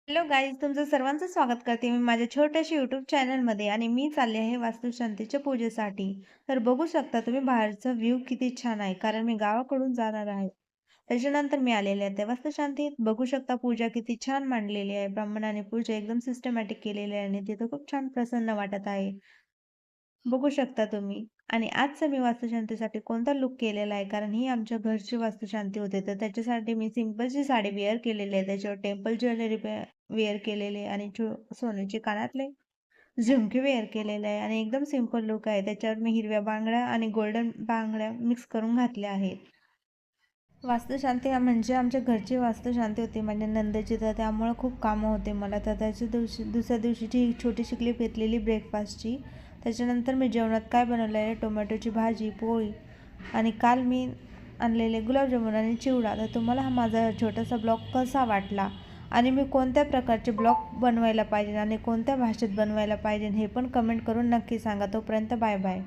Hello guys, तुमचं सर्वांचं स्वागत करते मी माझ्या छोट्याशा यूट्यूब चॅनलमध्ये आणि मी चालले आहे वास्तुशांतीच्या पूजेसाठी. तर बघू शकता तुम्ही बाहेरचा व्ह्यू किती छान आहे, कारण मी गावाकडून जाणार आहे. त्याच्यानंतर मी आलेले आहे त्या वास्तुशांतीत. बघू शकता पूजा किती छान मांडलेली आहे. ब्राह्मणाने पूजा एकदम सिस्टमॅटिक केलेली आहे आणि तिथं खूप छान प्रसन्न वाटत आहे. बघू शकता तुम्ही. आणि आजचा मी वास्तुशांतीसाठी कोणता लूक केलेला आहे, कारण ही आमच्या घरची वास्तुशांती होते. तर त्याच्यासाठी मी सिंपलची साडी वेअर केलेली आहे. त्याच्यावर टेम्पल ज्वेलरी वेअर केलेली आहे आणि सोन्याचे कानातले झुमके वेअर केलेले आहे आणि एकदम सिंपल लूक आहे. त्याच्यावर मी हिरव्या बांगड्या आणि गोल्डन बांगड्या मिक्स करून घातल्या आहेत. वास्तुशांती म्हणजे आमच्या घरची वास्तुशांती होती माझ्या नंदेची, तर त्यामुळं खूप कामं होते मला. तर त्याच्या दिवशी दुसऱ्या दिवशीची एक छोटीशी क्लिप घेतलेली ब्रेकफास्टची. त्याच्यानंतर मी जेवणात काय बनवलं आहे, टोमॅटोची भाजी, पोळी आणि काल मी आणलेले गुलाबजामुन आणि चिवडा. तर तुम्हाला हा माझा छोटासा ब्लॉग कसा वाटला आणि मी कोणत्या प्रकारचे ब्लॉग बनवायला पाहिजे आणि कोणत्या भाषेत बनवायला पाहिजे हे पण कमेंट करून नक्की सांगा. तोपर्यंत बाय बाय.